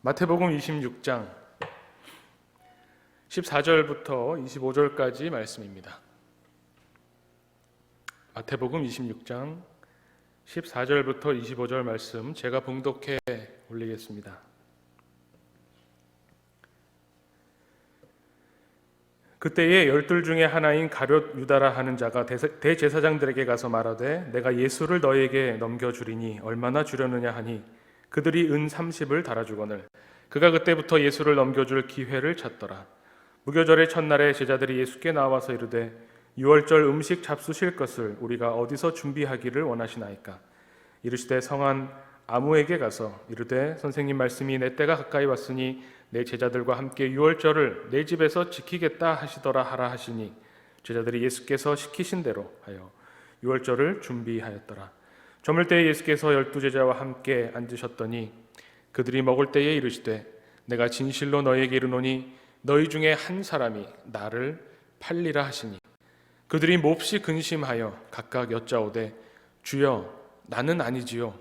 마태복음 26장 14절부터 25절까지 말씀입니다. 마태복음 26장 14절부터 25절 말씀 제가 봉독해 올리겠습니다. 그때에 12 중에 하나인 가룟 유다라 하는 자가 대제사장들에게 가서 말하되 내가 예수를 너에게 넘겨주리니 얼마나 주려느냐 하니 그들이 은 30을 달아주거늘 그가 그때부터 예수를 넘겨줄 기회를 찾더라. 무교절의 첫날에 제자들이 예수께 나와서 이르되 유월절 음식 잡수실 것을 우리가 어디서 준비하기를 원하시나이까? 이르시되 성한 아무에게 가서 이르되 선생님 말씀이 내 때가 가까이 왔으니 내 제자들과 함께 유월절을 내 집에서 지키겠다 하시더라 하라 하시니 제자들이 예수께서 시키신 대로 하여 유월절을 준비하였더라. 저물 때에 예수께서 12제자와 함께 앉으셨더니 그들이 먹을 때에 이르시되 내가 진실로 너희에게 이르노니 너희 중에 한 사람이 나를 팔리라 하시니 그들이 몹시 근심하여 각각 여짜오되 주여 나는 아니지요.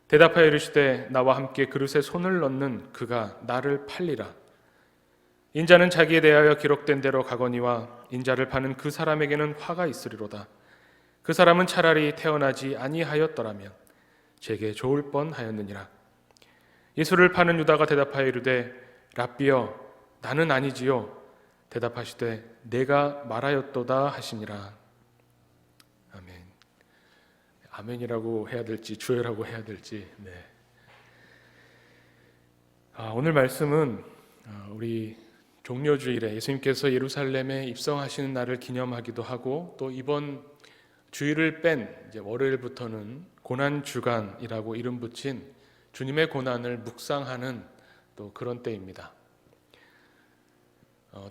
대답하여 이르시되 나와 함께 그릇에 손을 넣는 그가 나를 팔리라. 인자는 자기에 대하여 기록된 대로 가거니와 인자를 파는 그 사람에게는 화가 있으리로다. 그 사람은 차라리 태어나지 아니하였더라면 제게 좋을 뻔하였느니라. 예수를 파는 유다가 대답하여 이르되 랍비여 나는 아니지요. 대답하시되 내가 말하였도다 하시니라. 아멘. 아멘이라고 해야 될지 주여라고 해야 될지. 오늘 말씀은 우리 종려주일에 예수님께서 예루살렘에 입성하시는 날을 기념하기도 하고 또 이번 주일을 뺀 이제 월요일부터는 고난주간이라고 이름 붙인 주님의 고난을 묵상하는 또 그런 때입니다.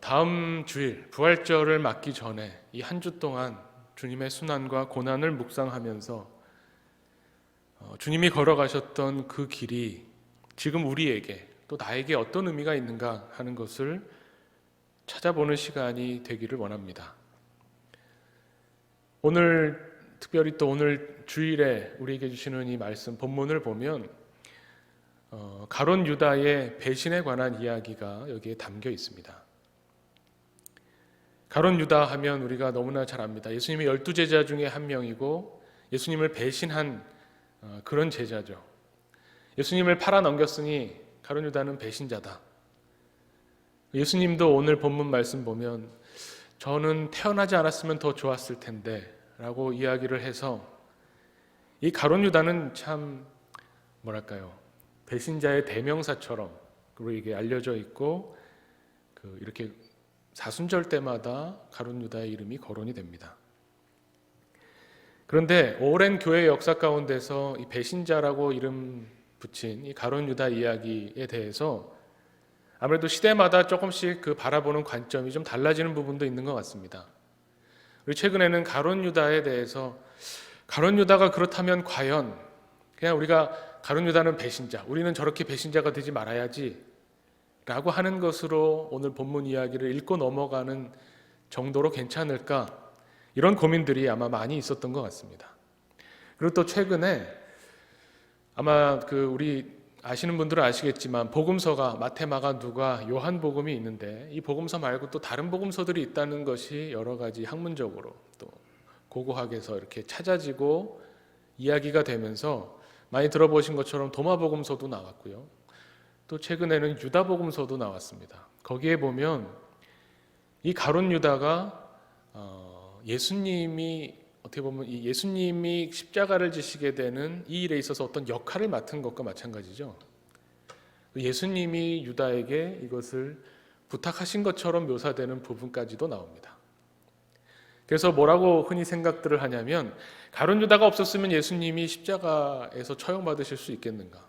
다음 주일 부활절을 맞기 전에 이 한 주 동안 주님의 순환과 고난을 묵상하면서 주님이 걸어가셨던 그 길이 지금 우리에게 또 나에게 어떤 의미가 있는가 하는 것을 찾아보는 시간이 되기를 원합니다. 오늘 특별히 또 오늘 주일에 우리에게 주시는 이 말씀 본문을 보면 가룟 유다의 배신에 관한 이야기가 여기에 담겨 있습니다. 가룟 유다 하면 우리가 너무나 잘 압니다. 예수님의 12제자 중에 한 명이고 예수님을 배신한 그런 제자죠. 예수님을 팔아 넘겼으니 가룟 유다는 배신자다. 예수님도 오늘 본문 말씀 보면 저는 태어나지 않았으면 더 좋았을 텐데 라고 이야기를 해서 이 가룟 유다는 참 배신자의 대명사처럼 우리에게 알려져 있고 이렇게 사순절 때마다 가룟 유다의 이름이 거론이 됩니다. 그런데 오랜 교회 역사 가운데서 이 배신자라고 이름 붙인 이 가룟 유다 이야기에 대해서 아무래도 시대마다 조금씩 바라보는 관점이 좀 달라지는 부분도 있는 것 같습니다. 우리 최근에는 가룟 유다에 대해서 가룟 유다가 그렇다면 과연 그냥 우리가 가룟 유다는 배신자, 우리는 저렇게 배신자가 되지 말아야지 라고 하는 것으로 오늘 본문 이야기를 읽고 넘어가는 정도로 괜찮을까? 이런 고민들이 아마 많이 있었던 것 같습니다. 그리고 또 최근에 아마 우리 아시는 분들은 아시겠지만 복음서가 마태, 마가, 누가, 요한 복음이 있는데 이 복음서 말고 또 다른 복음서들이 있다는 것이 여러 가지 학문적으로 또 고고학에서 이렇게 찾아지고 이야기가 되면서 많이 들어보신 것처럼 도마복음서도 나왔고요. 또 최근에는 유다복음서도 나왔습니다. 거기에 보면 이 가룟 유다가 예수님이 어떻게 보면 이 예수님이 십자가를 지시게 되는 이 일에 있어서 어떤 역할을 맡은 것과 마찬가지죠. 예수님이 유다에게 이것을 부탁하신 것처럼 묘사되는 부분까지도 나옵니다. 그래서 뭐라고 흔히 생각들을 하냐면 가룟 유다가 없었으면 예수님이 십자가에서 처형받으실 수 있겠는가?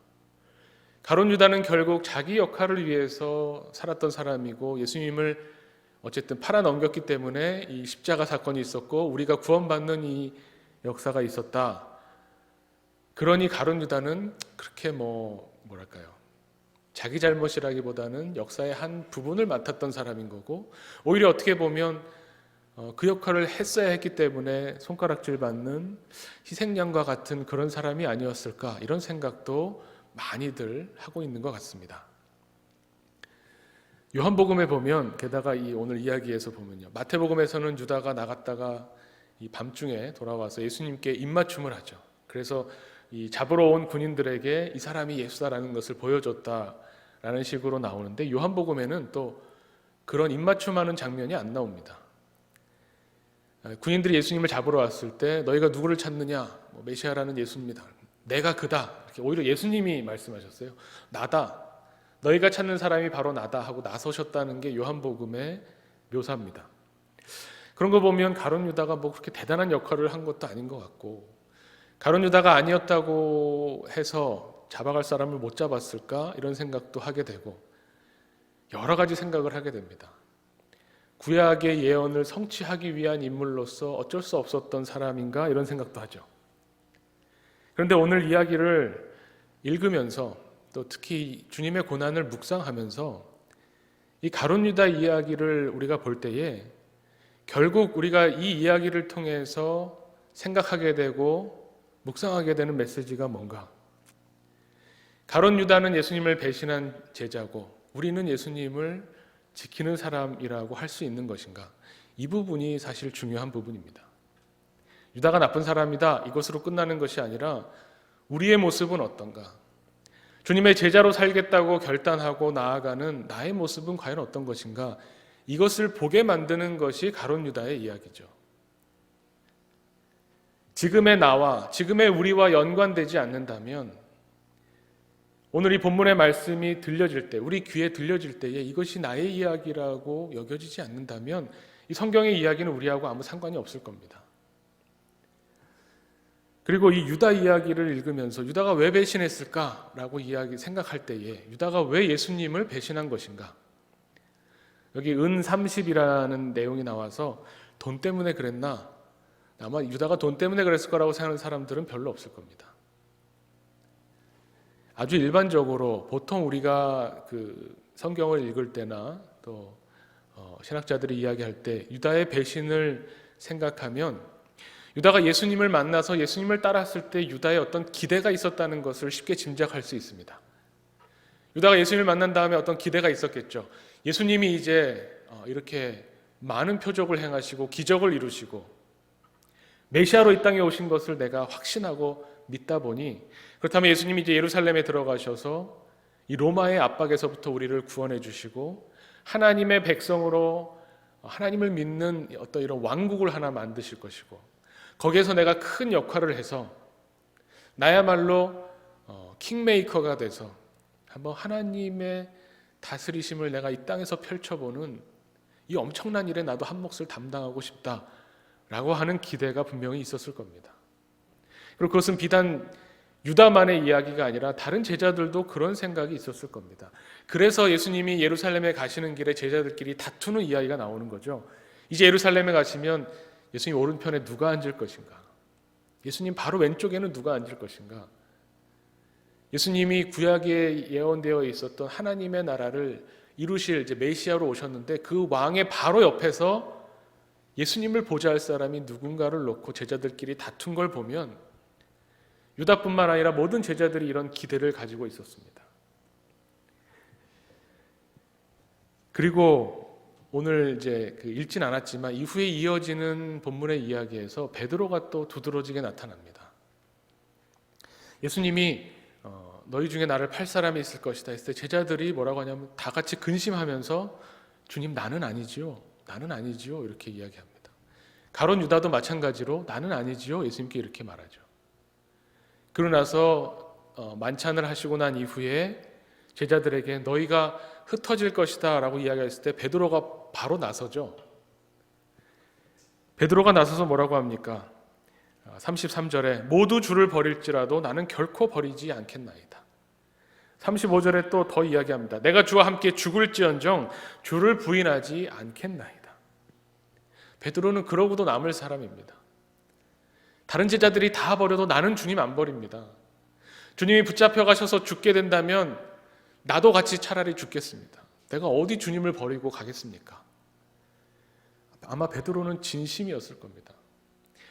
가룟 유다는 결국 자기 역할을 위해서 살았던 사람이고 예수님을 어쨌든 팔아 넘겼기 때문에 이 십자가 사건이 있었고 우리가 구원받는 이 역사가 있었다. 그러니 가룟 유다는 그렇게 자기 잘못이라기보다는 역사의 한 부분을 맡았던 사람인 거고 오히려 어떻게 보면 그 역할을 했어야 했기 때문에 손가락질 받는 희생양과 같은 그런 사람이 아니었을까 이런 생각도 많이들 하고 있는 것 같습니다. 요한복음에 보면 게다가 이 오늘 이야기에서 보면요, 마태복음에서는 유다가 나갔다가 이 밤중에 돌아와서 예수님께 입맞춤을 하죠. 그래서 이 잡으러 온 군인들에게 이 사람이 예수다라는 것을 보여줬다라는 식으로 나오는데, 요한복음에는 또 그런 입맞춤하는 장면이 안 나옵니다. 군인들이 예수님을 잡으러 왔을 때 너희가 누구를 찾느냐, 메시아라는 예수입니다. 내가 그다. 이렇게 오히려 예수님이 말씀하셨어요. 나다. 너희가 찾는 사람이 바로 나다 하고 나서셨다는 게 요한복음의 묘사입니다. 그런 거 보면 가룟 유다가 뭐 그렇게 대단한 역할을 한 것도 아닌 것 같고, 가룟 유다가 아니었다고 해서 잡아갈 사람을 못 잡았을까 이런 생각도 하게 되고, 여러 가지 생각을 하게 됩니다. 구약의 예언을 성취하기 위한 인물로서 어쩔 수 없었던 사람인가 이런 생각도 하죠. 그런데 오늘 이야기를 읽으면서 또 특히 주님의 고난을 묵상하면서 이 가룟 유다 이야기를 우리가 볼 때에 결국 우리가 이 이야기를 통해서 생각하게 되고 묵상하게 되는 메시지가 뭔가? 가룟 유다는 예수님을 배신한 제자고 우리는 예수님을 지키는 사람이라고 할 수 있는 것인가? 이 부분이 사실 중요한 부분입니다. 유다가 나쁜 사람이다, 이것으로 끝나는 것이 아니라 우리의 모습은 어떤가? 주님의 제자로 살겠다고 결단하고 나아가는 나의 모습은 과연 어떤 것인가? 이것을 보게 만드는 것이 가룟 유다의 이야기죠. 지금의 나와 지금의 우리와 연관되지 않는다면, 오늘 이 본문의 말씀이 들려질 때, 우리 귀에 들려질 때에 이것이 나의 이야기라고 여겨지지 않는다면 이 성경의 이야기는 우리하고 아무 상관이 없을 겁니다. 그리고 이 유다 이야기를 읽으면서 유다가 왜 배신했을까라고 생각할 때에 유다가 왜 예수님을 배신한 것인가? 여기 은 30이라는 내용이 나와서 돈 때문에 그랬나? 아마 유다가 돈 때문에 그랬을 거라고 생각하는 사람들은 별로 없을 겁니다. 아주 일반적으로 보통 우리가 그 성경을 읽을 때나 또 신학자들이 이야기할 때 유다의 배신을 생각하면 유다가 예수님을 만나서 예수님을 따랐을 때 유다의 어떤 기대가 있었다는 것을 쉽게 짐작할 수 있습니다. 유다가 예수님을 만난 다음에 어떤 기대가 있었겠죠. 예수님이 이제 이렇게 많은 표적을 행하시고 기적을 이루시고 메시아로 이 땅에 오신 것을 내가 확신하고 믿다 보니, 그렇다면 예수님이 이제 예루살렘에 들어가셔서 이 로마의 압박에서부터 우리를 구원해 주시고 하나님의 백성으로 하나님을 믿는 어떤 이런 왕국을 하나 만드실 것이고, 거기에서 내가 큰 역할을 해서 나야말로 킹메이커가 돼서 한번 하나님의 다스리심을 내가 이 땅에서 펼쳐보는 이 엄청난 일에 나도 한 몫을 담당하고 싶다라고 하는 기대가 분명히 있었을 겁니다. 그리고 그것은 비단 유다만의 이야기가 아니라 다른 제자들도 그런 생각이 있었을 겁니다. 그래서 예수님이 예루살렘에 가시는 길에 제자들끼리 다투는 이야기가 나오는 거죠. 이제 예루살렘에 가시면 예수님 오른편에 누가 앉을 것인가? 예수님 바로 왼쪽에는 누가 앉을 것인가? 예수님이 구약에 예언되어 있었던 하나님의 나라를 이루실 이제 메시아로 오셨는데 그 왕의 바로 옆에서 예수님을 보좌할 사람이 누군가를 놓고 제자들끼리 다툰 걸 보면 유다뿐만 아니라 모든 제자들이 이런 기대를 가지고 있었습니다. 그리고 오늘 이제 읽진 않았지만 이후에 이어지는 본문의 이야기에서 베드로가 또 두드러지게 나타납니다. 예수님이 너희 중에 나를 팔 사람이 있을 것이다 했을 때 제자들이 뭐라고 하냐면 다 같이 근심하면서 주님 나는 아니지요, 나는 아니지요 이렇게 이야기합니다. 가룟 유다도 마찬가지로 나는 아니지요 예수님께 이렇게 말하죠. 그러고 나서 만찬을 하시고 난 이후에 제자들에게 너희가 흩어질 것이다 라고 이야기했을 때 베드로가 바로 나서죠. 베드로가 나서서 뭐라고 합니까? 33절에 모두 주를 버릴지라도 나는 결코 버리지 않겠나이다. 35절에 또 더 이야기합니다. 내가 주와 함께 죽을지언정 주를 부인하지 않겠나이다. 베드로는 그러고도 남을 사람입니다. 다른 제자들이 다 버려도 나는 주님 안 버립니다. 주님이 붙잡혀 가셔서 죽게 된다면 나도 같이 차라리 죽겠습니다. 내가 어디 주님을 버리고 가겠습니까? 아마 베드로는 진심이었을 겁니다.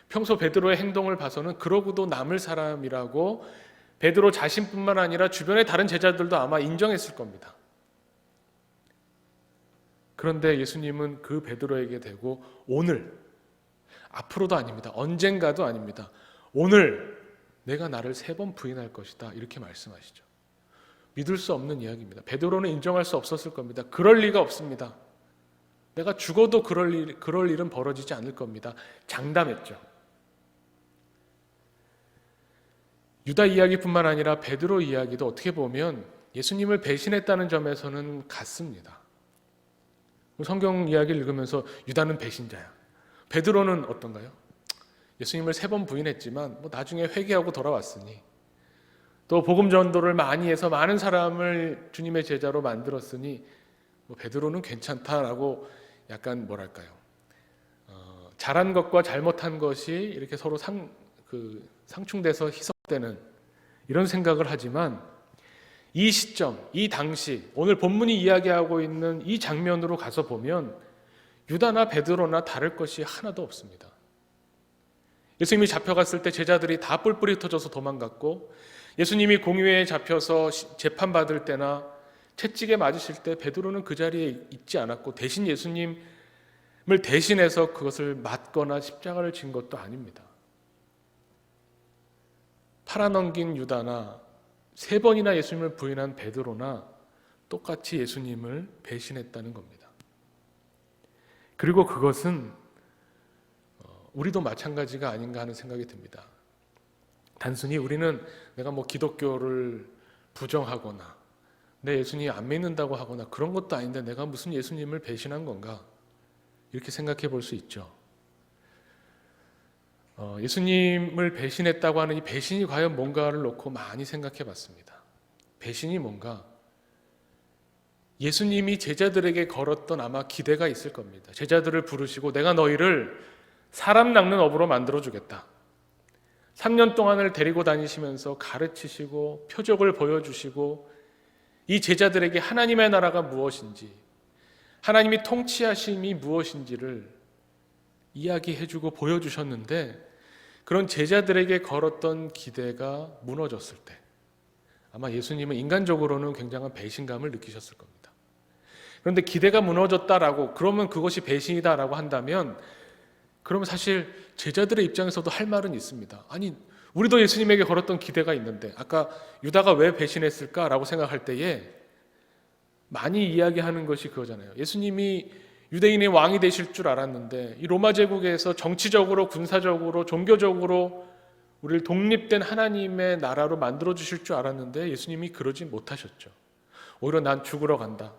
평소 베드로의 행동을 봐서는 그러고도 남을 사람이라고 베드로 자신뿐만 아니라 주변의 다른 제자들도 아마 인정했을 겁니다. 그런데 예수님은 그 베드로에게 대고 오늘, 앞으로도 아닙니다. 언젠가도 아닙니다. 오늘 내가 나를 3번 부인할 것이다. 이렇게 말씀하시죠. 믿을 수 없는 이야기입니다. 베드로는 인정할 수 없었을 겁니다. 그럴 리가 없습니다. 내가 죽어도 그럴 일은 벌어지지 않을 겁니다. 장담했죠. 유다 이야기뿐만 아니라 베드로 이야기도 어떻게 보면 예수님을 배신했다는 점에서는 같습니다. 성경 이야기를 읽으면서 유다는 배신자야. 베드로는 어떤가요? 예수님을 3번 부인했지만 나중에 회개하고 돌아왔으니, 또 복음 전도를 많이 해서 많은 사람을 주님의 제자로 만들었으니 베드로는 괜찮다라고 약간 뭐랄까요? 잘한 것과 잘못한 것이 이렇게 서로 상충돼서 희석되는 이런 생각을 하지만, 이 시점, 이 당시, 오늘 본문이 이야기하고 있는 이 장면으로 가서 보면 유다나 베드로나 다를 것이 하나도 없습니다. 예수님이 잡혀갔을 때 제자들이 다 뿔뿔이 터져서 도망갔고, 예수님이 공회에 잡혀서 재판받을 때나 채찍에 맞으실 때 베드로는 그 자리에 있지 않았고, 대신 예수님을 대신해서 그것을 맞거나 십자가를 진 것도 아닙니다. 팔아넘긴 유다나 3번이나 예수님을 부인한 베드로나 똑같이 예수님을 배신했다는 겁니다. 그리고 그것은 우리도 마찬가지가 아닌가 하는 생각이 듭니다. 단순히 우리는 내가 기독교를 부정하거나 내 예수님 안 믿는다고 하거나 그런 것도 아닌데 내가 무슨 예수님을 배신한 건가, 이렇게 생각해 볼 수 있죠. 예수님을 배신했다고 하는 이 배신이 과연 뭔가를 놓고 많이 생각해 봤습니다. 배신이 뭔가? 예수님이 제자들에게 걸었던 아마 기대가 있을 겁니다. 제자들을 부르시고 내가 너희를 사람 낚는 업으로 만들어주겠다. 3년 동안을 데리고 다니시면서 가르치시고 표적을 보여주시고 이 제자들에게 하나님의 나라가 무엇인지, 하나님이 통치하심이 무엇인지를 이야기해주고 보여주셨는데, 그런 제자들에게 걸었던 기대가 무너졌을 때 아마 예수님은 인간적으로는 굉장한 배신감을 느끼셨을 겁니다. 그런데 기대가 무너졌다라고, 그러면 그것이 배신이다라고 한다면, 그러면 사실 제자들의 입장에서도 할 말은 있습니다. 아니, 우리도 예수님에게 걸었던 기대가 있는데 아까 유다가 왜 배신했을까라고 생각할 때에 많이 이야기하는 것이 그거잖아요. 예수님이 유대인의 왕이 되실 줄 알았는데 이 로마 제국에서 정치적으로, 군사적으로, 종교적으로 우리를 독립된 하나님의 나라로 만들어 주실 줄 알았는데 예수님이 그러지 못하셨죠. 오히려 난 죽으러 간다,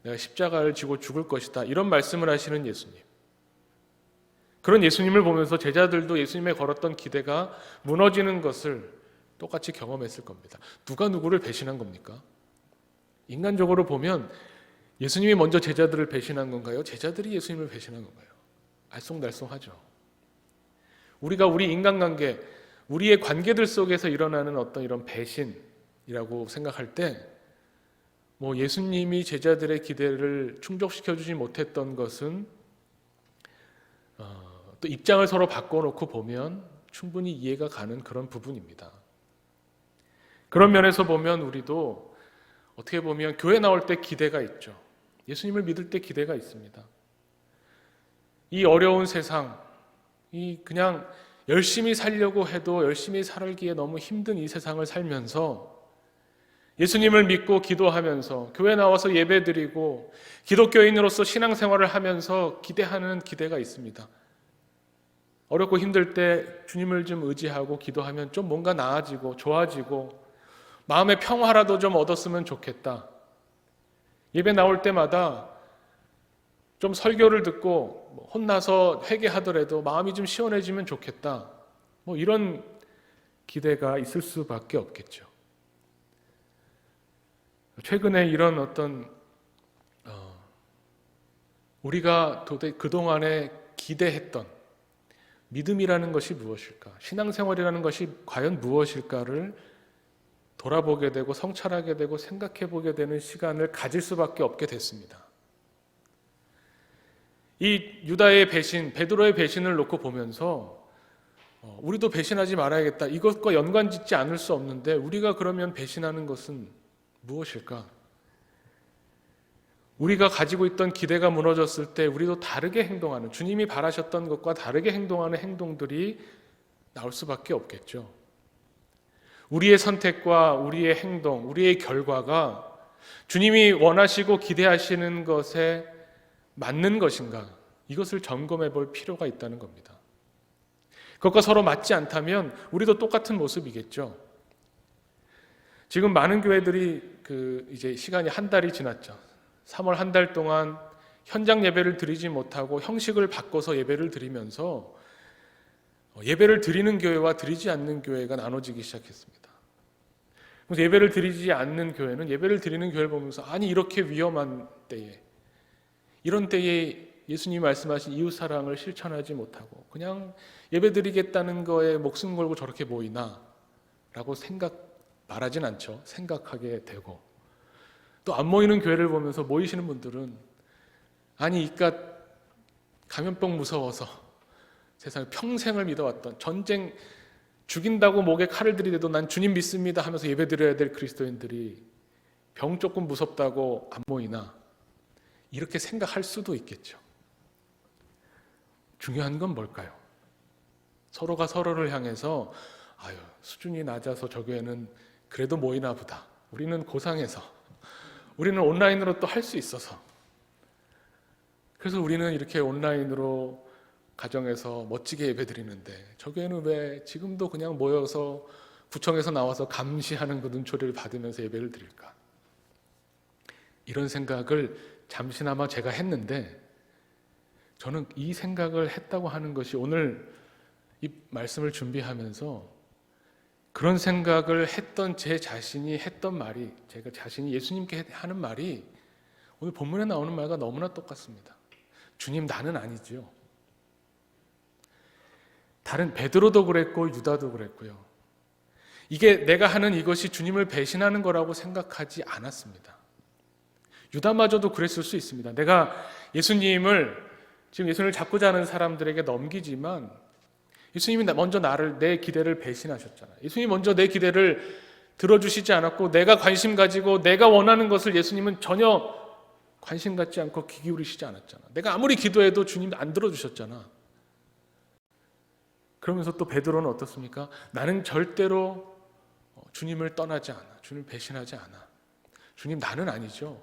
내가 십자가를 지고 죽을 것이다, 이런 말씀을 하시는 예수님. 그런 예수님을 보면서 제자들도 예수님에 걸었던 기대가 무너지는 것을 똑같이 경험했을 겁니다. 누가 누구를 배신한 겁니까? 인간적으로 보면 예수님이 먼저 제자들을 배신한 건가요? 제자들이 예수님을 배신한 건가요? 알쏭달쏭하죠. 우리가 우리 인간관계, 우리의 관계들 속에서 일어나는 어떤 이런 배신이라고 생각할 때 예수님이 제자들의 기대를 충족시켜주지 못했던 것은 또 입장을 서로 바꿔놓고 보면 충분히 이해가 가는 그런 부분입니다. 그런 면에서 보면 우리도 어떻게 보면 교회 나올 때 기대가 있죠. 예수님을 믿을 때 기대가 있습니다. 이 어려운 세상, 이 그냥 열심히 살려고 해도 열심히 살기에 너무 힘든 이 세상을 살면서 예수님을 믿고 기도하면서 교회 나와서 예배드리고 기독교인으로서 신앙생활을 하면서 기대하는 기대가 있습니다. 어렵고 힘들 때 주님을 좀 의지하고 기도하면 좀 뭔가 나아지고 좋아지고 마음의 평화라도 좀 얻었으면 좋겠다. 예배 나올 때마다 좀 설교를 듣고 혼나서 회개하더라도 마음이 좀 시원해지면 좋겠다. 이런 기대가 있을 수밖에 없겠죠. 최근에 이런 어떤 우리가 그동안에 기대했던 믿음이라는 것이 무엇일까? 신앙생활이라는 것이 과연 무엇일까를 돌아보게 되고 성찰하게 되고 생각해 보게 되는 시간을 가질 수밖에 없게 됐습니다. 이 유다의 배신, 베드로의 배신을 놓고 보면서 우리도 배신하지 말아야겠다. 이것과 연관짓지 않을 수 없는데 우리가 그러면 배신하는 것은 무엇일까? 우리가 가지고 있던 기대가 무너졌을 때 우리도 다르게 행동하는, 주님이 바라셨던 것과 다르게 행동하는 행동들이 나올 수밖에 없겠죠. 우리의 선택과 우리의 행동, 우리의 결과가 주님이 원하시고 기대하시는 것에 맞는 것인가? 이것을 점검해 볼 필요가 있다는 겁니다. 그것과 서로 맞지 않다면 우리도 똑같은 모습이겠죠. 지금 많은 교회들이 이제 시간이 한 달이 지났죠. 3월 한 달 동안 현장 예배를 드리지 못하고 형식을 바꿔서 예배를 드리면서 예배를 드리는 교회와 드리지 않는 교회가 나눠지기 시작했습니다. 그래서 예배를 드리지 않는 교회는 예배를 드리는 교회를 보면서 아니 이렇게 위험한 때에, 이런 때에 예수님이 말씀하신 이웃사랑을 실천하지 못하고 그냥 예배드리겠다는 거에 목숨 걸고 저렇게 모이나? 라고 말하진 않죠. 생각하게 되고, 또 안 모이는 교회를 보면서 모이시는 분들은 아니 이깟 감염병 무서워서 세상에 평생을 믿어왔던, 전쟁 죽인다고 목에 칼을 들이대도 난 주님 믿습니다 하면서 예배드려야 될 그리스도인들이 병 조금 무섭다고 안 모이나? 이렇게 생각할 수도 있겠죠. 중요한 건 뭘까요? 서로가 서로를 향해서 아유 수준이 낮아서 저 교회는 그래도 모이나 보다, 우리는 고상해서, 우리는 온라인으로 또 할 수 있어서, 그래서 우리는 이렇게 온라인으로 가정에서 멋지게 예배드리는데 저 교회는 왜 지금도 그냥 모여서 구청에서 나와서 감시하는 그 눈초리를 받으면서 예배를 드릴까? 이런 생각을 잠시나마 제가 했는데, 저는 이 생각을 했다고 하는 것이 오늘 이 말씀을 준비하면서 그런 생각을 했던 제 자신이 했던 말이, 제가 자신이 예수님께 하는 말이 오늘 본문에 나오는 말과 너무나 똑같습니다. 주님 나는 아니죠. 다른 베드로도 그랬고 유다도 그랬고요. 이게 내가 하는 이것이 주님을 배신하는 거라고 생각하지 않았습니다. 유다마저도 그랬을 수 있습니다. 내가 지금 예수님을 잡고자 하는 사람들에게 넘기지만 예수님이 먼저 내 기대를 배신하셨잖아요. 예수님이 먼저 내 기대를 들어주시지 않았고, 내가 관심 가지고 내가 원하는 것을 예수님은 전혀 관심 갖지 않고 귀 기울이시지 않았잖아. 내가 아무리 기도해도 주님 안 들어주셨잖아. 그러면서 또 베드로는 어떻습니까? 나는 절대로 주님을 떠나지 않아. 주님을 배신하지 않아. 주님 나는 아니죠.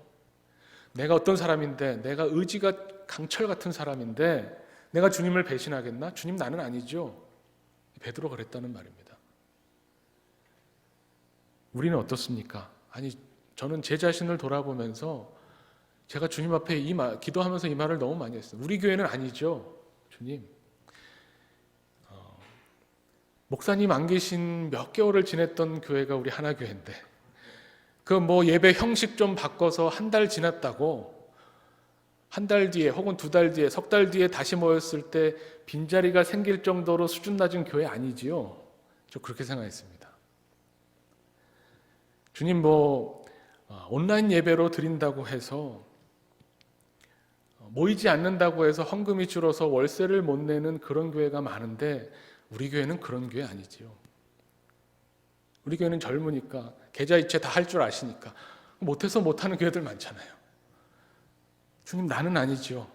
내가 어떤 사람인데, 내가 의지가 강철 같은 사람인데 내가 주님을 배신하겠나? 주님 나는 아니죠. 베드로가 그랬다는 말입니다. 우리는 어떻습니까? 아니 저는 제 자신을 돌아보면서 제가 주님 앞에 기도하면서 이 말을 너무 많이 했어요. 우리 교회는 아니죠. 주님, 목사님 안 계신 몇 개월을 지냈던 교회가 우리 하나교회인데 그 예배 형식 좀 바꿔서 한 달 지났다고 한 달 뒤에 혹은 두 달 뒤에, 석 달 뒤에 다시 모였을 때 빈자리가 생길 정도로 수준 낮은 교회 아니지요. 저 그렇게 생각했습니다. 주님 온라인 예배로 드린다고 해서, 모이지 않는다고 해서 헌금이 줄어서 월세를 못 내는 그런 교회가 많은데 우리 교회는 그런 교회 아니지요. 우리 교회는 젊으니까 계좌이체 다 할 줄 아시니까 못해서 못하는 교회들 많잖아요. 주님 나는 아니죠.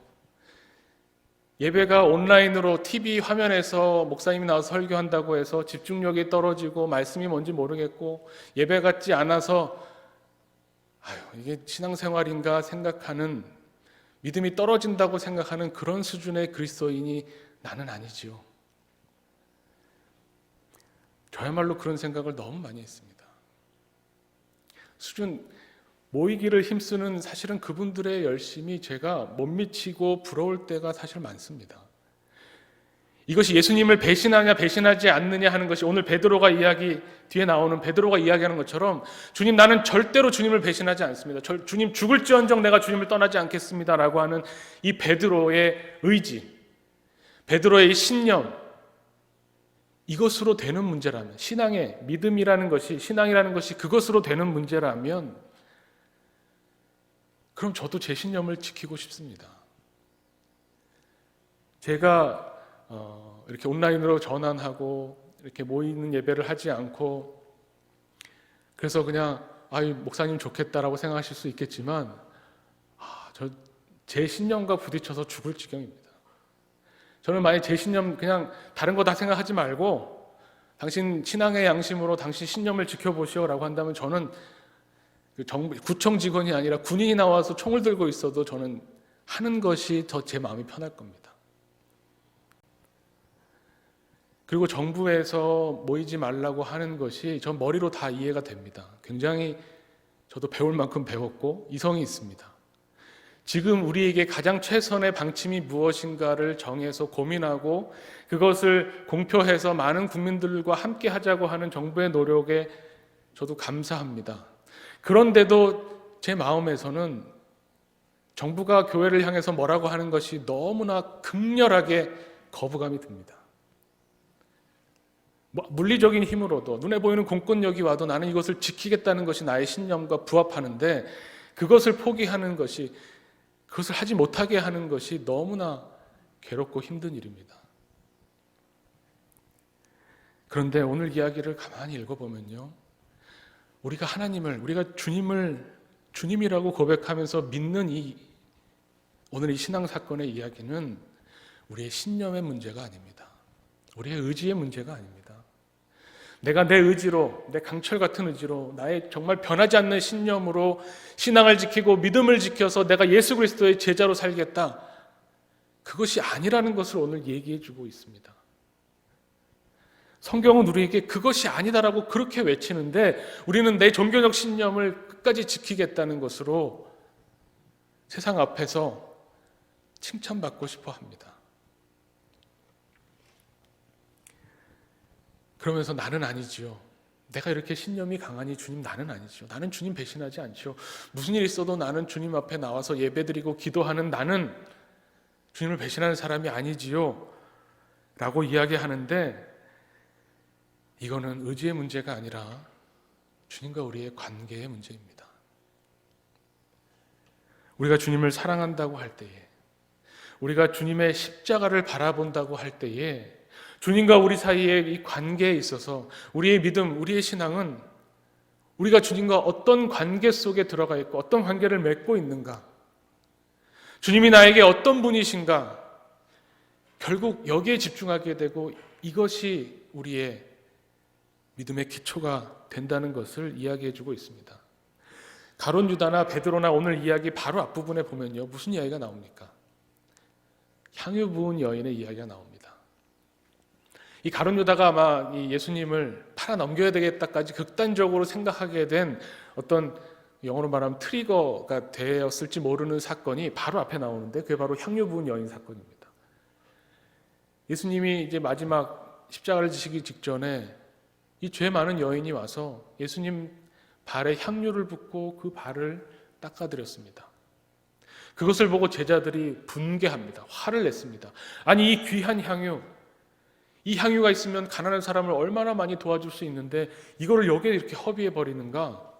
예배가 온라인으로 TV 화면에서 목사님이 나와서 설교한다고 해서 집중력이 떨어지고 말씀이 뭔지 모르겠고 예배 같지 않아서 이게 신앙생활인가 생각하는, 믿음이 떨어진다고 생각하는 그런 수준의 그리스도인이 나는 아니지요. 저야말로 그런 생각을 너무 많이 했습니다. 모이기를 힘쓰는 사실은 그분들의 열심이 제가 못 미치고 부러울 때가 사실 많습니다. 이것이 예수님을 배신하냐 배신하지 않느냐 하는 것이 오늘 뒤에 나오는 베드로가 이야기하는 것처럼 주님 나는 절대로 주님을 배신하지 않습니다. 주님 죽을지언정 내가 주님을 떠나지 않겠습니다 라고 하는 이 베드로의 의지, 베드로의 신념, 이것으로 되는 문제라면, 신앙이라는 것이 그것으로 되는 문제라면 그럼 저도 제 신념을 지키고 싶습니다. 제가 이렇게 온라인으로 전환하고 이렇게 모이는 예배를 하지 않고 그래서 그냥 목사님 좋겠다라고 생각하실 수 있겠지만 제 신념과 부딪혀서 죽을 지경입니다. 저는 만약 제 신념 그냥 다른 거 다 생각하지 말고 당신 신앙의 양심으로 당신 신념을 지켜보시오라고 한다면 저는 구청 직원이 아니라 군인이 나와서 총을 들고 있어도 저는 하는 것이 더 제 마음이 편할 겁니다. 그리고 정부에서 모이지 말라고 하는 것이 전 머리로 다 이해가 됩니다. 굉장히 저도 배울 만큼 배웠고 이성이 있습니다. 지금 우리에게 가장 최선의 방침이 무엇인가를 정해서 고민하고 그것을 공표해서 많은 국민들과 함께 하자고 하는 정부의 노력에 저도 감사합니다. 그런데도 제 마음에서는 정부가 교회를 향해서 뭐라고 하는 것이 너무나 극렬하게 거부감이 듭니다. 물리적인 힘으로도 눈에 보이는 공권력이 와도 나는 이것을 지키겠다는 것이 나의 신념과 부합하는데 그것을 포기하는 것이 그것을 하지 못하게 하는 것이 너무나 괴롭고 힘든 일입니다. 그런데 오늘 이야기를 가만히 읽어보면요, 우리가 주님을 주님이라고 고백하면서 믿는 오늘 이 신앙 사건의 이야기는 우리의 신념의 문제가 아닙니다. 우리의 의지의 문제가 아닙니다. 내가 내 의지로, 내 강철 같은 의지로, 나의 정말 변하지 않는 신념으로 신앙을 지키고 믿음을 지켜서 내가 예수 그리스도의 제자로 살겠다. 그것이 아니라는 것을 오늘 얘기해 주고 있습니다. 성경은 우리에게 그것이 아니다라고 그렇게 외치는데 우리는 내 종교적 신념을 끝까지 지키겠다는 것으로 세상 앞에서 칭찬받고 싶어 합니다. 그러면서 나는 아니지요. 내가 이렇게 신념이 강하니 주님 나는 아니지요. 나는 주님 배신하지 않지요. 무슨 일이 있어도 나는 주님 앞에 나와서 예배드리고 기도하는 나는 주님을 배신하는 사람이 아니지요. 라고 이야기하는데 이거는 의지의 문제가 아니라 주님과 우리의 관계의 문제입니다. 우리가 주님을 사랑한다고 할 때에, 우리가 주님의 십자가를 바라본다고 할 때에 주님과 우리 사이의 이 관계에 있어서 우리의 믿음, 우리의 신앙은 우리가 주님과 어떤 관계 속에 들어가 있고 어떤 관계를 맺고 있는가, 주님이 나에게 어떤 분이신가, 결국 여기에 집중하게 되고 이것이 우리의 믿음의 기초가 된다는 것을 이야기해 주고 있습니다. 가룟 유다나 베드로나 오늘 이야기 바로 앞부분에 보면요, 무슨 이야기가 나옵니까? 향유 부은 여인의 이야기가 나옵니다. 이 가룟 유다가 아마 이 예수님을 팔아 넘겨야 되겠다까지 극단적으로 생각하게 된 어떤 영어로 말하면 트리거가 되었을지 모르는 사건이 바로 앞에 나오는데 그게 바로 향유 부은 여인 사건입니다. 예수님이 이제 마지막 십자가를 지시기 직전에 이 죄 많은 여인이 와서 예수님 발에 향유를 붓고 그 발을 닦아드렸습니다. 그것을 보고 제자들이 분개합니다. 화를 냈습니다. 아니 이 귀한 향유, 이 향유가 있으면 가난한 사람을 얼마나 많이 도와줄 수 있는데 이거를 여기에 이렇게 허비해 버리는가?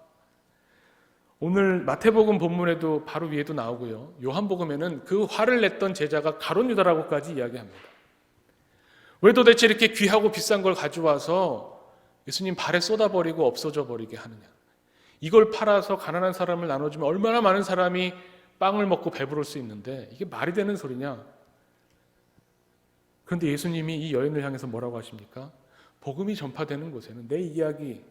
오늘 마태복음 본문에도 바로 위에도 나오고요. 요한복음에는 그 화를 냈던 제자가 가룟 유다라고까지 이야기합니다. 왜 도대체 이렇게 귀하고 비싼 걸 가져와서 예수님 발에 쏟아버리고 없어져 버리게 하느냐? 이걸 팔아서 가난한 사람을 나눠주면 얼마나 많은 사람이 빵을 먹고 배부를 수 있는데 이게 말이 되는 소리냐? 그런데 예수님이 이 여인을 향해서 뭐라고 하십니까? 복음이 전파되는 곳에는 내 이야기,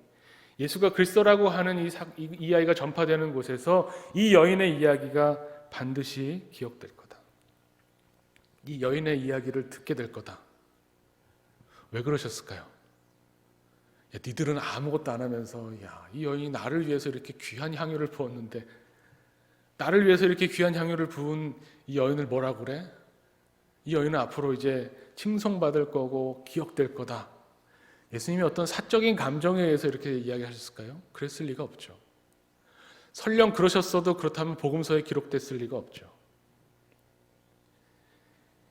예수가 그리스도라고 하는 이 아이가 전파되는 곳에서 이 여인의 이야기가 반드시 기억될 거다. 이 여인의 이야기를 듣게 될 거다. 왜 그러셨을까요? 니들은 아무것도 안 하면서 이 여인이 나를 위해서 이렇게 귀한 향유를 부었는데 나를 위해서 이렇게 귀한 향유를 부은 이 여인을 뭐라고 그래? 이 여인은 앞으로 이제 칭송받을 거고 기억될 거다. 예수님이 어떤 사적인 감정에 의해서 이렇게 이야기하셨을까요? 그랬을 리가 없죠. 설령 그러셨어도 그렇다면 복음서에 기록됐을 리가 없죠.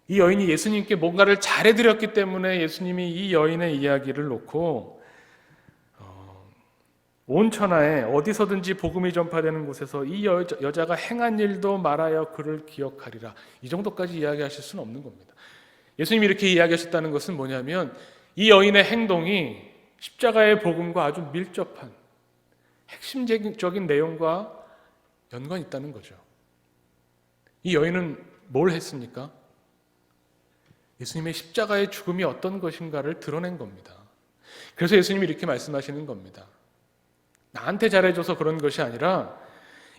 이 여인이 예수님께 뭔가를 잘해드렸기 때문에 예수님이 이 여인의 이야기를 놓고 온 천하에 어디서든지 복음이 전파되는 곳에서 이 여자가 행한 일도 말하여 그를 기억하리라. 이 정도까지 이야기하실 수는 없는 겁니다. 예수님이 이렇게 이야기하셨다는 것은 뭐냐면 이 여인의 행동이 십자가의 복음과 아주 밀접한 핵심적인 내용과 연관이 있다는 거죠. 이 여인은 뭘 했습니까? 예수님의 십자가의 죽음이 어떤 것인가를 드러낸 겁니다. 그래서 예수님이 이렇게 말씀하시는 겁니다. 나한테 잘해줘서 그런 것이 아니라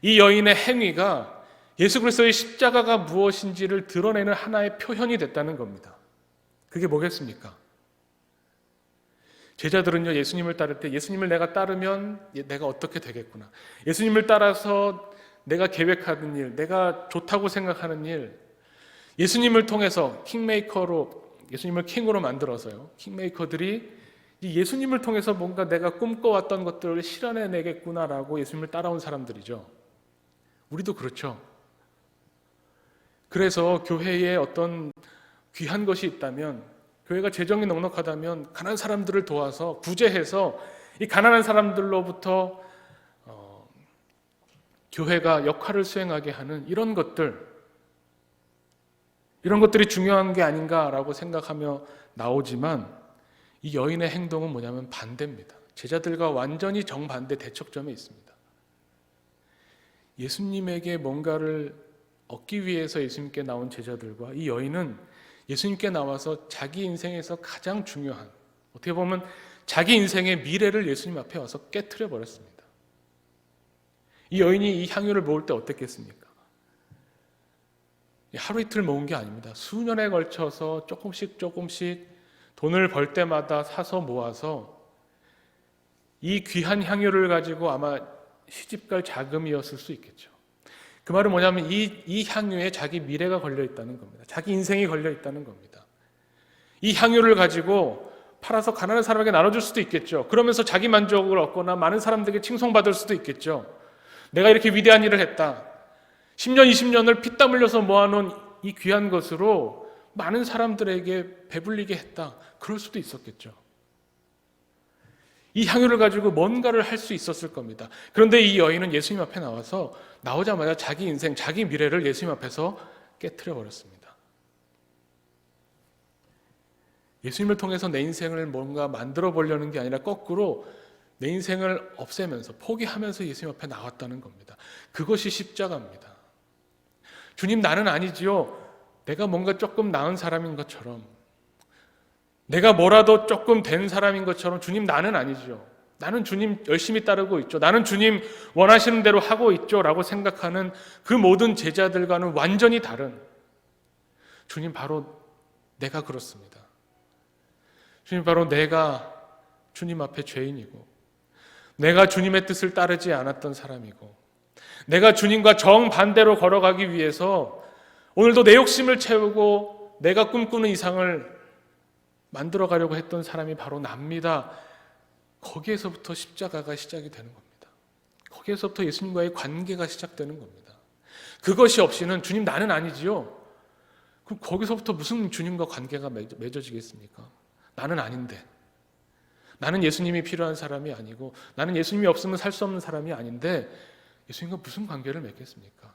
이 여인의 행위가 예수 그리스도의 십자가가 무엇인지를 드러내는 하나의 표현이 됐다는 겁니다. 그게 뭐겠습니까? 제자들은요, 예수님을 따를 때 예수님을 내가 따르면 내가 어떻게 되겠구나, 예수님을 따라서 내가 계획하는 일, 내가 좋다고 생각하는 일, 예수님을 통해서 킹메이커로, 예수님을 킹으로 만들어서요, 킹메이커들이 예수님을 통해서 뭔가 내가 꿈꿔왔던 것들을 실현해내겠구나라고 예수님을 따라온 사람들이죠. 우리도 그렇죠. 그래서 교회에 어떤 귀한 것이 있다면, 교회가 재정이 넉넉하다면 가난한 사람들을 도와서 구제해서 이 가난한 사람들로부터 교회가 역할을 수행하게 하는 이런 것들이 중요한 게 아닌가라고 생각하며 나오지만, 이 여인의 행동은 뭐냐면 반대입니다. 제자들과 완전히 정반대 대척점에 있습니다. 예수님에게 뭔가를 얻기 위해서 예수님께 나온 제자들과 이 여인은 예수님께 나와서 자기 인생에서 가장 중요한, 어떻게 보면 자기 인생의 미래를 예수님 앞에 와서 깨트려 버렸습니다. 이 여인이 이 향유를 모을 때 어땠겠습니까? 하루 이틀 모은 게 아닙니다. 수년에 걸쳐서 조금씩 돈을 벌 때마다 사서 모아서 이 귀한 향유를 가지고 아마 시집갈 자금이었을 수 있겠죠. 그 말은 뭐냐면 이 향유에 자기 미래가 걸려 있다는 겁니다. 자기 인생이 걸려 있다는 겁니다. 이 향유를 가지고 팔아서 가난한 사람에게 나눠줄 수도 있겠죠. 그러면서 자기 만족을 얻거나 많은 사람들에게 칭송받을 수도 있겠죠. 내가 이렇게 위대한 일을 했다, 10년 20년을 피땀 흘려서 모아놓은 이 귀한 것으로 많은 사람들에게 배불리게 했다, 그럴 수도 있었겠죠. 이 향유를 가지고 뭔가를 할 수 있었을 겁니다. 그런데 이 여인은 예수님 앞에 나오자마자 자기 인생, 자기 미래를 예수님 앞에서 깨트려 버렸습니다. 예수님을 통해서 내 인생을 뭔가 만들어 보려는 게 아니라 거꾸로 내 인생을 없애면서 포기하면서 예수님 앞에 나왔다는 겁니다. 그것이 십자가입니다. 주님, 나는 아니지요. 내가 뭔가 조금 나은 사람인 것처럼, 내가 뭐라도 조금 된 사람인 것처럼, 주님 나는 아니죠. 나는 주님 열심히 따르고 있죠. 나는 주님 원하시는 대로 하고 있죠 라고 생각하는 그 모든 제자들과는 완전히 다른, 주님 바로 내가 그렇습니다. 주님 바로 내가 주님 앞에 죄인이고, 내가 주님의 뜻을 따르지 않았던 사람이고, 내가 주님과 정반대로 걸어가기 위해서 오늘도 내 욕심을 채우고 내가 꿈꾸는 이상을 만들어 가려고 했던 사람이 바로 납니다. 거기에서부터 십자가가 시작이 되는 겁니다. 거기에서부터 예수님과의 관계가 시작되는 겁니다. 그것이 없이는 주님 나는 아니지요. 그럼 거기서부터 무슨 주님과 관계가 맺어지겠습니까? 나는 아닌데, 나는 예수님이 필요한 사람이 아니고, 나는 예수님이 없으면 살 수 없는 사람이 아닌데 예수님과 무슨 관계를 맺겠습니까?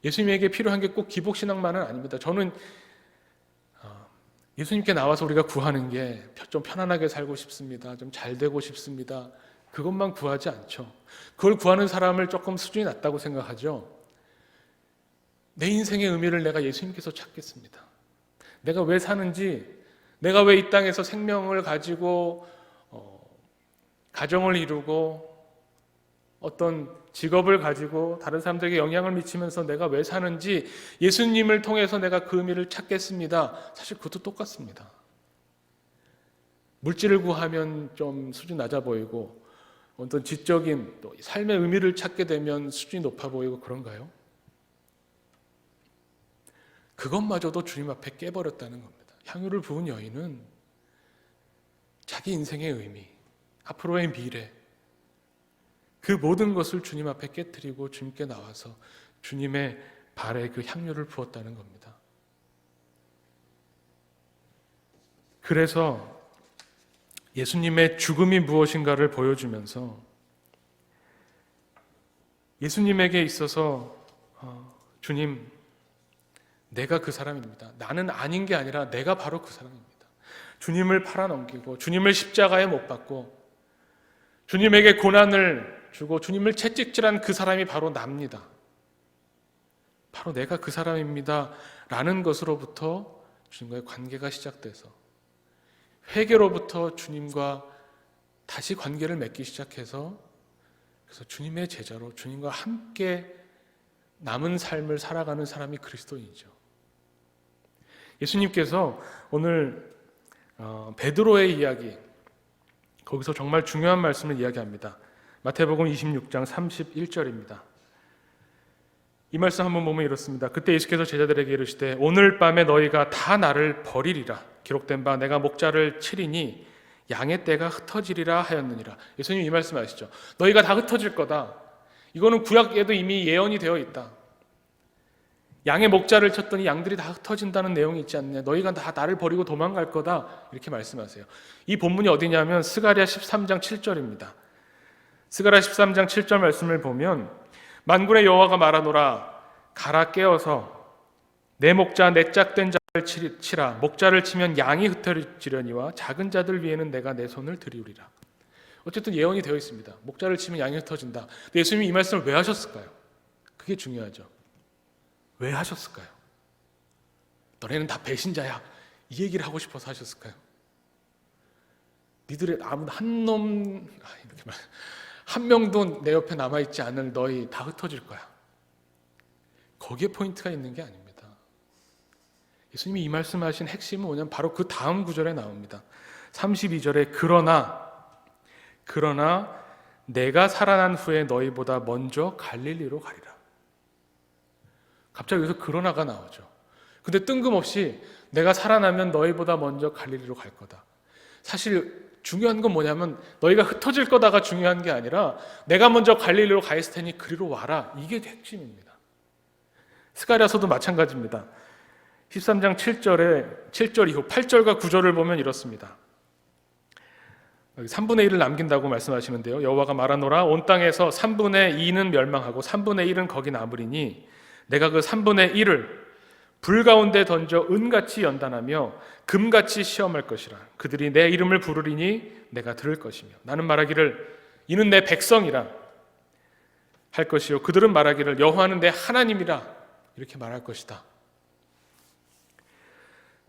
예수님에게 필요한 게 꼭 기복신앙만은 아닙니다. 저는 예수님께 나와서 우리가 구하는 게 좀 편안하게 살고 싶습니다, 좀 잘 되고 싶습니다, 그것만 구하지 않죠. 그걸 구하는 사람을 조금 수준이 낮다고 생각하죠. 내 인생의 의미를 내가 예수님께서 찾겠습니다. 내가 왜 사는지, 내가 왜 이 땅에서 생명을 가지고 가정을 이루고 어떤 직업을 가지고 다른 사람들에게 영향을 미치면서 내가 왜 사는지 예수님을 통해서 내가 그 의미를 찾겠습니다. 사실 그것도 똑같습니다. 물질을 구하면 좀 수준이 낮아 보이고, 어떤 지적인 또 삶의 의미를 찾게 되면 수준이 높아 보이고 그런가요? 그것마저도 주님 앞에 깨버렸다는 겁니다. 향유를 부은 여인은 자기 인생의 의미, 앞으로의 미래, 그 모든 것을 주님 앞에 깨트리고 주님께 나와서 주님의 발에 그 향유를 부었다는 겁니다. 그래서 예수님의 죽음이 무엇인가를 보여주면서 예수님에게 있어서 주님, 내가 그 사람입니다. 나는 아닌 게 아니라 내가 바로 그 사람입니다. 주님을 팔아넘기고 주님을 십자가에 못 박고 주님에게 고난을 주고 주님을 채찍질한 그 사람이 바로 납니다. 바로 내가 그 사람입니다 라는 것으로부터 주님과의 관계가 시작돼서 회개로부터 주님과 다시 관계를 맺기 시작해서 그래서 주님의 제자로 주님과 함께 남은 삶을 살아가는 사람이 그리스도인이죠. 예수님께서 오늘 베드로의 이야기, 거기서 정말 중요한 말씀을 이야기합니다. 마태복음 26장 31절입니다. 이 말씀 한번 보면 이렇습니다. 그때 예수께서 제자들에게 이르시되 오늘 밤에 너희가 다 나를 버리리라. 기록된 바 내가 목자를 치리니 양의 떼가 흩어지리라 하였느니라. 예수님 이 말씀 아시죠? 너희가 다 흩어질 거다. 이거는 구약에도 이미 예언이 되어 있다. 양의 목자를 쳤더니 양들이 다 흩어진다는 내용이 있지 않느냐. 너희가 다 나를 버리고 도망갈 거다. 이렇게 말씀하세요. 이 본문이 어디냐면 스가랴 13장 7절입니다. 스가랴 13장 7절 말씀을 보면 만군의 여호와가 말하노라 가라 깨어서 내 목자 내 짝된 자를 치라. 목자를 치면 양이 흩어지려니와 작은 자들 위에는 내가 내 손을 들이우리라. 어쨌든 예언이 되어 있습니다. 목자를 치면 양이 흩어진다. 근데 예수님이 이 말씀을 왜 하셨을까요? 그게 중요하죠. 왜 하셨을까요? 너네는 다 배신자야. 이 얘기를 하고 싶어서 하셨을까요? 니들의 아무 한 명도 내 옆에 남아있지 않을 너희 다 흩어질 거야. 거기에 포인트가 있는 게 아닙니다. 예수님이 이 말씀하신 핵심은 뭐냐면 바로 그 다음 구절에 나옵니다. 32절에 그러나 내가 살아난 후에 너희보다 먼저 갈릴리로 가리라. 갑자기 여기서 그러나가 나오죠. 근데 뜬금없이 내가 살아나면 너희보다 먼저 갈릴리로 갈 거다. 사실 중요한 건 뭐냐면 너희가 흩어질 거다가 중요한 게 아니라 내가 먼저 갈릴리로 가 있을 테니 그리로 와라. 이게 핵심입니다. 스가랴서도 마찬가지입니다. 13장 7절 이후 8절과 9절을 보면 이렇습니다. 3분의 1을 남긴다고 말씀하시는데요. 여호와가 말하노라 온 땅에서 3분의 2는 멸망하고 3분의 1은 거기 남으리니 내가 그 3분의 1을 불 가운데 던져 은같이 연단하며 금같이 시험할 것이라. 그들이 내 이름을 부르리니 내가 들을 것이며 나는 말하기를 이는 내 백성이라 할 것이요 그들은 말하기를 여호와는 내 하나님이라 이렇게 말할 것이다.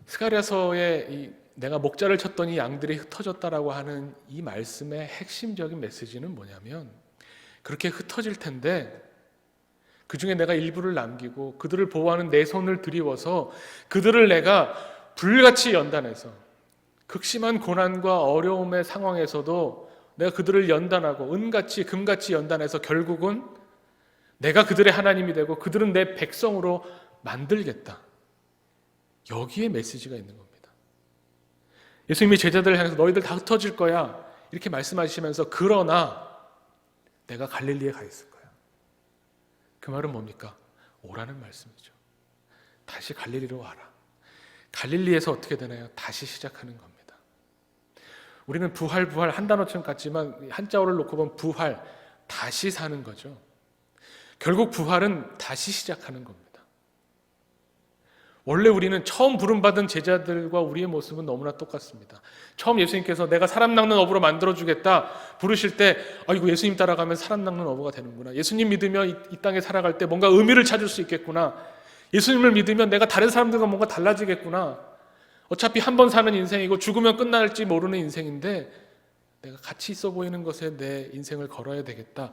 스가랴서에 내가 목자를 쳤더니 양들이 흩어졌다라고 하는 이 말씀의 핵심적인 메시지는 뭐냐면 그렇게 흩어질 텐데 그 중에 내가 일부를 남기고 그들을 보호하는 내 손을 들이워서 그들을 내가 불같이 연단해서 극심한 고난과 어려움의 상황에서도 내가 그들을 연단하고 은같이 금같이 연단해서 결국은 내가 그들의 하나님이 되고 그들은 내 백성으로 만들겠다. 여기에 메시지가 있는 겁니다. 예수님이 제자들을 향해서 너희들 다 흩어질 거야 이렇게 말씀하시면서 그러나 내가 갈릴리에 가 있을 거야. 그 말은 뭡니까? 오라는 말씀이죠. 다시 갈릴리로 와라. 갈릴리에서 어떻게 되나요? 다시 시작하는 겁니다. 우리는 부활 한 단어처럼 같지만 한자어를 놓고 보면 부활, 다시 사는 거죠. 결국 부활은 다시 시작하는 겁니다. 원래 우리는 처음 부름받은 제자들과 우리의 모습은 너무나 똑같습니다. 처음 예수님께서 내가 사람 낚는 어부로 만들어주겠다 부르실 때 이거 예수님 따라가면 사람 낚는 어부가 되는구나. 예수님 믿으면 이 땅에 살아갈 때 뭔가 의미를 찾을 수 있겠구나. 예수님을 믿으면 내가 다른 사람들과 뭔가 달라지겠구나. 어차피 한 번 사는 인생이고 죽으면 끝날지 모르는 인생인데 내가 가치 있어 보이는 것에 내 인생을 걸어야 되겠다.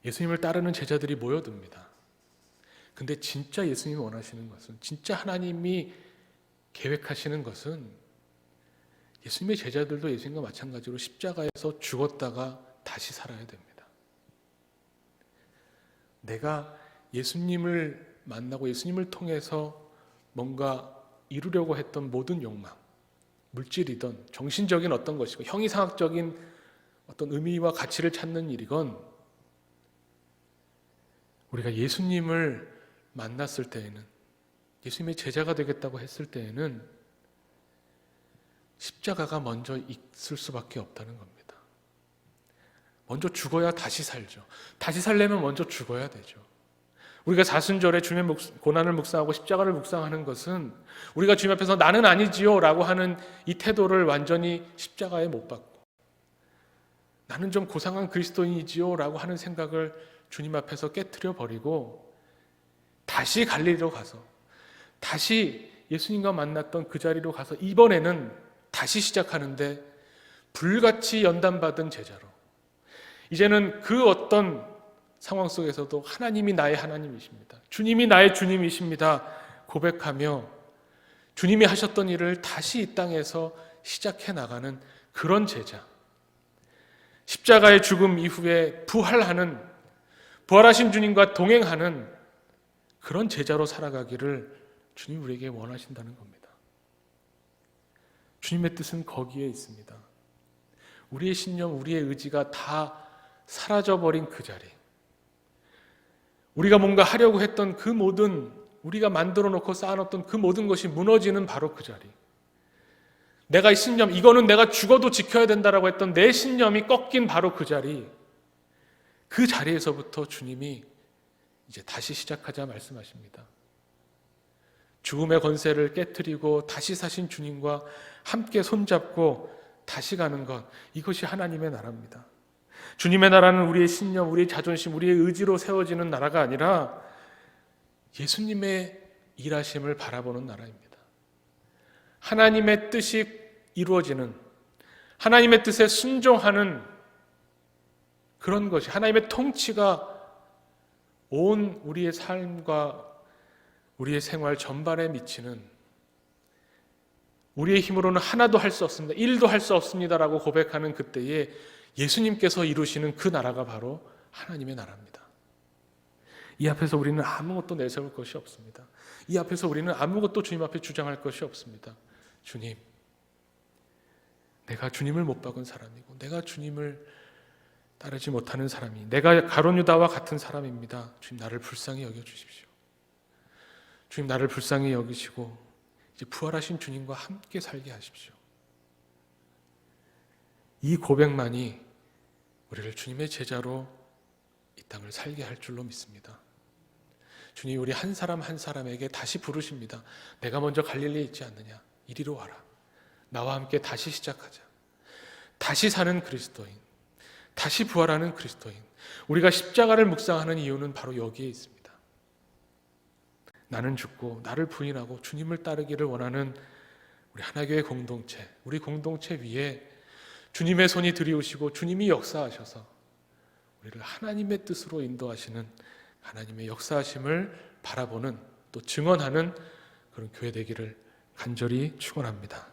예수님을 따르는 제자들이 모여듭니다. 근데 진짜 예수님이 원하시는 것은, 진짜 하나님이 계획하시는 것은 예수님의 제자들도 예수님과 마찬가지로 십자가에서 죽었다가 다시 살아야 됩니다. 내가 예수님을 만나고 예수님을 통해서 뭔가 이루려고 했던 모든 욕망, 물질이든 정신적인 어떤 것이고 형이상학적인 어떤 의미와 가치를 찾는 일이건 우리가 예수님을 만났을 때에는, 예수님의 제자가 되겠다고 했을 때에는 십자가가 먼저 있을 수밖에 없다는 겁니다. 먼저 죽어야 다시 살죠. 다시 살려면 먼저 죽어야 되죠. 우리가 사순절에 주님의 고난을 묵상하고 십자가를 묵상하는 것은 우리가 주님 앞에서 나는 아니지요 라고 하는 이 태도를 완전히 십자가에 못 박고 나는 좀 고상한 그리스도인이지요 라고 하는 생각을 주님 앞에서 깨트려 버리고 다시 갈릴리로 가서 다시 예수님과 만났던 그 자리로 가서 이번에는 다시 시작하는데 불같이 연단받은 제자로 이제는 그 어떤 상황 속에서도 하나님이 나의 하나님이십니다. 주님이 나의 주님이십니다. 고백하며 주님이 하셨던 일을 다시 이 땅에서 시작해 나가는 그런 제자. 십자가의 죽음 이후에 부활하신 주님과 동행하는 그런 제자로 살아가기를 주님 우리에게 원하신다는 겁니다. 주님의 뜻은 거기에 있습니다. 우리의 신념, 우리의 의지가 다 사라져버린 그 자리, 우리가 뭔가 하려고 했던 그 모든, 우리가 만들어 놓고 쌓아놓던 그 모든 것이 무너지는 바로 그 자리, 내가 이 신념, 이거는 내가 죽어도 지켜야 된다라고 했던 내 신념이 꺾인 바로 그 자리, 그 자리에서부터 주님이 이제 다시 시작하자 말씀하십니다. 죽음의 권세를 깨트리고 다시 사신 주님과 함께 손잡고 다시 가는 것, 이것이 하나님의 나라입니다. 주님의 나라는 우리의 신념, 우리의 자존심, 우리의 의지로 세워지는 나라가 아니라 예수님의 일하심을 바라보는 나라입니다. 하나님의 뜻이 이루어지는, 하나님의 뜻에 순종하는 그런 것이, 하나님의 통치가 온 우리의 삶과 우리의 생활 전반에 미치는, 우리의 힘으로는 하나도 할 수 없습니다, 1도 할 수 없습니다라고 고백하는 그때에 예수님께서 이루시는 그 나라가 바로 하나님의 나라입니다. 이 앞에서 우리는 아무것도 내세울 것이 없습니다. 이 앞에서 우리는 아무것도 주님 앞에 주장할 것이 없습니다. 주님, 내가 주님을 못 박은 사람이고 내가 주님을 따르지 못하는 사람이, 내가 가룟 유다와 같은 사람입니다. 주님, 나를 불쌍히 여겨주십시오. 주님, 나를 불쌍히 여기시고 이제 부활하신 주님과 함께 살게 하십시오. 이 고백만이 우리를 주님의 제자로 이 땅을 살게 할 줄로 믿습니다. 주님, 우리 한 사람 한 사람에게 다시 부르십니다. 내가 먼저 갈릴리에 있지 않느냐? 이리로 와라. 나와 함께 다시 시작하자. 다시 사는 그리스도인, 다시 부활하는 그리스도인. 우리가 십자가를 묵상하는 이유는 바로 여기에 있습니다. 나는 죽고 나를 부인하고 주님을 따르기를 원하는 우리 하나교회 공동체, 우리 공동체 위에 주님의 손이 들이우시고 주님이 역사하셔서 우리를 하나님의 뜻으로 인도하시는 하나님의 역사하심을 바라보는, 또 증언하는 그런 교회 되기를 간절히 축원합니다.